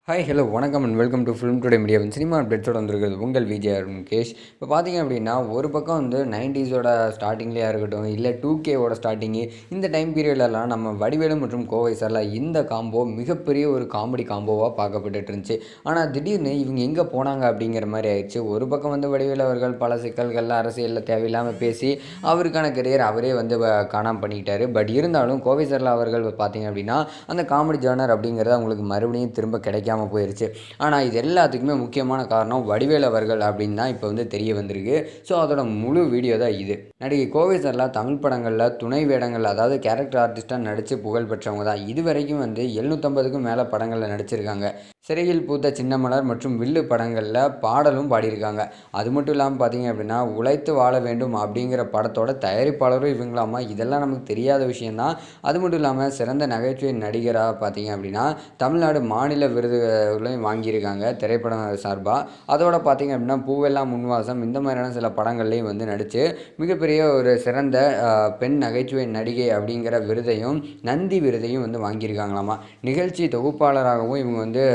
Hi hello வணக்கம் and welcome to film today media cinema அப்டேட்ஸோட வந்திருக்கிறது உங்கள் விஜய் முகேஷ். இப்போ பார்த்தீங்க அப்படின்னா ஒரு பக்கம் வந்து 90s ஸ்டார்டிங்லேயா இருக்கட்டும், இல்லை 2K ஸ்டார்டிங்கு, இந்த டைம் பீரியட்லலாம் நம்ம வடிவேலு மற்றும் கோவை சரளா இந்த காம்போ மிகப்பெரிய ஒரு காமெடி காம்போவாக பார்க்கப்பட்டுட்டு இருந்துச்சு. ஆனால் திடீர்னு இவங்க எங்கே போனாங்க அப்படிங்கிற மாதிரி ஆயிடுச்சு. ஒரு பக்கம் வந்து வடிவேலு அவர்கள் பல சிக்கல்கள் அரசியலில் தேவையில்லாமல் பேசி அவருக்கான கெரியர் அவரே வந்து காணாமல் பண்ணிக்கிட்டாரு. பட் இருந்தாலும் கோவை சரளா அவர்கள் பார்த்தீங்க அப்படின்னா அந்த காமெடி ஜானர் அப்படிங்கிறது அவங்களுக்கு மறுபடியும் திரும்ப கிடைக்காம போயிருச்சு. ஆனால் இது எல்லாத்துக்குமே முக்கியமான காரணம் வடிவேலு அவர்கள் அப்படின்னு தான் இப்போ வந்து தெரிய வந்திருக்கு. ஸோ அதோட முழு வீடியோ தான் இது. நடிகை கோவை சரளா தமிழ் படங்களில் துணை வேடங்கள், அதாவது கேரக்டர் ஆர்டிஸ்டாக நடித்து புகழ் பெற்றவங்க தான். இது வரைக்கும் வந்து 750க்கும் மேலே படங்களில் நடிச்சிருக்காங்க. சிறையில் பூத்த சின்னமலர் மற்றும் வில்லு படங்களில் பாடலும் பாடியிருக்காங்க. அது மட்டும் இல்லாமல் பார்த்தீங்க அப்படின்னா உழைத்து வாழ வேண்டும் அப்படிங்கிற படத்தோட தயாரிப்பாளரும் இவங்களாமா. இதெல்லாம் நமக்கு தெரியாத விஷயந்தான். அது மட்டும் இல்லாமல் சிறந்த நகைச்சுவை நடிகராக பார்த்தீங்க அப்படின்னா தமிழ்நாடு மாநில விருதுகளையும் வாங்கியிருக்காங்க திரைப்படம் சார்பாக. அதோட பார்த்தீங்க அப்படின்னா பூவெல்லாம் முன்வாசம் இந்த மாதிரியான சில படங்கள்லையும் வந்து நடித்து மிகப்பெரிய ஒரு சிறந்த பெண் நகைச்சுவை நடிகை அப்படிங்கிற விருதையும் நந்தி விருதையும் வந்து வாங்கியிருக்காங்களாமா. நிகழ்ச்சி தொகுப்பாளராகவும் இவங்க வந்து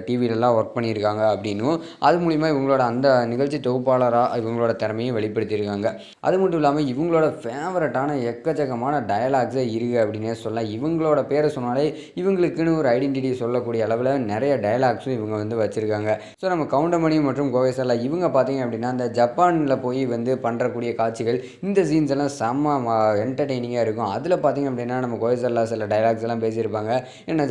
டிவிலெலாம் ஒர்க் பண்ணியிருக்காங்க அப்படின்னும், அது மூலிமா இவங்களோட அந்த நிகழ்ச்சி தொகுப்பாளராக இவங்களோட திறமையும் வெளிப்படுத்தியிருக்காங்க. அது மட்டும் இல்லாமல் இவங்களோட ஃபேவரட்டான எக்கச்சக்கமான டயலாக்ஸே இருக்குது அப்படின்னே சொல்லலாம். இவங்களோட பேரை சொன்னாலே இவங்களுக்குன்னு ஒரு ஐடென்டிட்டி சொல்லக்கூடிய அளவில் நிறைய டயலாக்ஸும் இவங்க வந்து வச்சுருக்காங்க. ஸோ நம்ம கவுண்டமணி மற்றும் கோவை சரளா இவங்க பார்த்தீங்க அப்படின்னா அந்த ஜப்பானில் போய் வந்து பண்ணுறக்கூடிய காட்சிகள், இந்த சீன்ஸ் எல்லாம் செம்ம என்டர்டெய்னிங்காக இருக்கும். அதில் பார்த்தீங்க அப்படின்னா நம்ம கோவை சரளா சில டயலாக்ஸ் எல்லாம் பேசியிருப்பாங்க. என்ன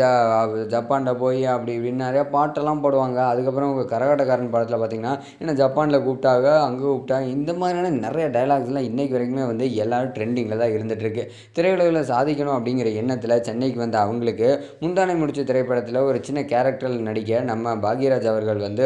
ஜப்பானில் போய் அப்படி இப்படின்னு நிறையா பாட்டெல்லாம் போடுவாங்க. அதுக்கப்புறம் கரகாட்டக்காரன் படத்தில் பார்த்தீங்கன்னா என்ன ஜப்பானில் கூப்பிட்டாங்க, அங்கே கூப்பிட்டாங்க, இந்த மாதிரியான நிறைய டைலாக்ஸ்லாம் இன்றைக்கு வரைக்குமே வந்து எல்லோரும் ட்ரெண்டிங்கில் தான் இருந்துகிட்ருக்கு. திரையுலகில் சாதிக்கணும் அப்படிங்கிற எண்ணத்தில் சென்னைக்கு வந்த அவங்களுக்கு முந்தானை முடிச்ச திரைப்படத்தில் ஒரு சின்ன கேரக்டரில் நடிக்க நம்ம பாக்யராஜ் அவர்கள் வந்து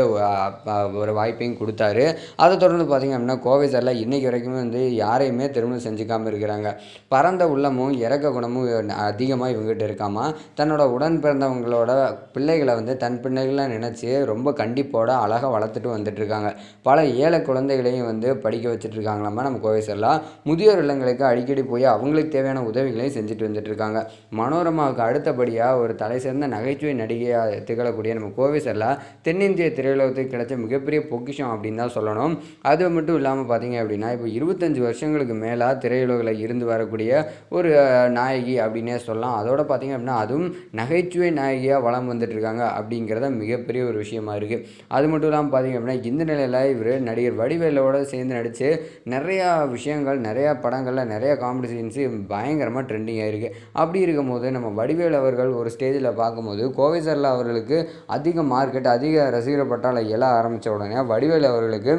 ஒரு வாய்ப்பையும் கொடுத்தாரு. அதை தொடர்ந்து பார்த்திங்க அப்படின்னா கோவை சரளா இன்றைக்கு வரைக்குமே வந்து யாரையுமே திருமணம் செஞ்சுக்காமல் இருக்கிறாங்க. பரந்த உள்ளமும் இறக்க குணமும் அதிகமாக இவங்ககிட்ட இருக்காமா. தன்னோட உடன் பிறந்தவங்களோட பிள்ளைகளை வந்து தன் பிள்ளைகளை நினச்சி ரொம்ப கண்டிப்போட அழகாக வளர்த்துட்டு வந்துட்டுருக்காங்க. பல ஏழை குழந்தைகளையும் வந்து படிக்க வச்சுட்ருக்காங்களாமா நம்ம கோவை சரளா. முதியோர் இல்லங்களுக்கு அடிக்கடி போய் அவங்களுக்கு தேவையான உதவிகளையும் செஞ்சுட்டு வந்துட்டுருக்காங்க. மனோரமாவுக்கு அடுத்தபடியாக ஒரு தலை சிறந்த நகைச்சுவை நடிகையாக திகழக்கூடிய நம்ம கோவை சரளா தென்னிந்திய திரையுலகத்துக்கு கிடைச்ச மிகப்பெரிய பொக்கிஷம் அப்படின்னு தான் சொல்லணும். அது மட்டும் இல்லாமல் பார்த்தீங்க அப்படின்னா இப்போ 25 வருஷங்களுக்கு மேலே திரையுலகில் இருந்து வரக்கூடிய ஒரு நாயகி அப்படின்னே சொல்லலாம். அதோடு பார்த்தீங்க அப்படின்னா அதுவும் நகைச்சுவை நாயகியாக வளம் வந்துட்டுருக்காங்க அப்படிங்கிறத மிகப்பெரிய ஒரு விஷயமா இருக்குது. அது மட்டும் இல்லாமல் பார்த்திங்க அப்படின்னா இந்த நிலையில் இவர் நடிகர் வடிவேலோடு சேர்ந்து நடித்து நிறையா விஷயங்கள், நிறையா படங்களில் நிறையா காமெடி சீன்ஸு பயங்கரமாக ட்ரெண்டிங் ஆகிருக்கு. அப்படி இருக்கும்போது நம்ம வடிவேலு அவர்கள் ஒரு ஸ்டேஜில் பார்க்கும்போது கோவை சரளா அவர்களுக்கு அதிக மார்க்கெட், அதிக ரசிகர் பட்டாளம் எழ ஆரம்பித்த உடனே வடிவேலு அவர்களுக்கு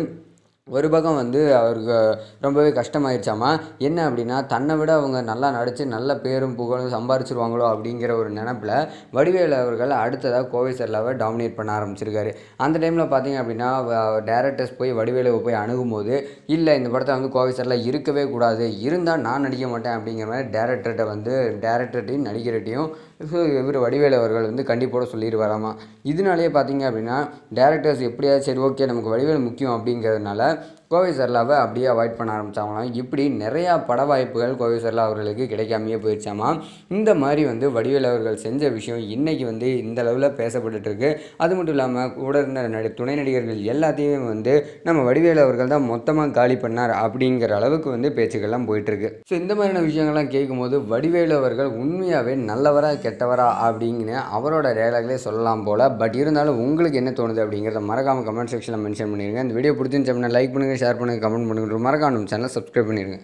ஒரு பக்கம் வந்து அவருக்கு ரொம்பவே கஷ்டமாயிடுச்சாமா. என்ன அப்படின்னா தன்னை விட அவங்க நல்லா நடித்து நல்ல பேரும் புகழும் சம்பாரிச்சிருவாங்களோ அப்படிங்கிற ஒரு நினப்பில் வடிவேலு அவர்கள் அடுத்ததாக கோவை சரளாவை டாமினேட் பண்ண ஆரம்பிச்சிருக்காரு. அந்த டைமில் பார்த்தீங்க அப்படின்னா டேரக்டர்ஸ் போய் வடிவேலுவை போய் அணுகும்போது, இல்லை இந்த படத்தை வந்து கோவை சரளா இருக்கவே கூடாது, இருந்தால் நான் நடிக்க மாட்டேன் அப்படிங்கிற மாதிரி டேரக்டர்கிட்டையும் நடிகர்கிட்டையும் இவர் வடிவேலு அவர்கள் வந்து கண்டிப்போட சொல்லிடுவாராமா. இதனாலேயே பார்த்தீங்க அப்படின்னா டேரக்டர்ஸ் எப்படியாவது சரி ஓகே நமக்கு வடிவேலு முக்கியம் அப்படிங்கிறதுனால கோவை சரளாவை அப்படியே அவாய்ட் பண்ண ஆரம்பித்தாங்களாம். இப்படி நிறையா பட வாய்ப்புகள் கோவை சரளா அவர்களுக்கு கிடைக்காமையே போயிடுச்சாமா. இந்த மாதிரி வந்து வடிவேலு அவர்கள் செஞ்ச விஷயம் இன்றைக்கி வந்து இந்த அளவில் பேசப்பட்டுருக்கு. அது மட்டும் இல்லாமல் கூட இருந்த துணை நடிகர்கள் எல்லாத்தையும் வந்து நம்ம வடிவேலு அவர்கள் தான் மொத்தமாக காலி பண்ணார் அப்படிங்கிற அளவுக்கு வந்து பேச்சுக்கள்லாம் போயிட்டுருக்கு. ஸோ இந்த மாதிரியான விஷயங்கள்லாம் கேட்கும்போது வடிவேலு அவர்கள் உண்மையாகவே நல்லவரா கெட்டவரா அப்படின்னு அவரோட டயலாக்லேயே சொல்லலாம் போல். பட் இருந்தாலும் உங்களுக்கு என்ன தோணுது அப்படிங்கிறத மறக்காமல் கமெண்ட் செக்ஷனில் மென்ஷன் பண்ணிடுங்க. இந்த வீடியோ பிடிச்சிருந்துச்சு அப்படின்னா லைக் பண்ணுங்கள், ஷேர் பண்ணுங்கள், கமெண்ட் பண்ணுங்கள், மறக்காம சேனலை சப்ஸ்கிரைப் பண்ணிடுங்க.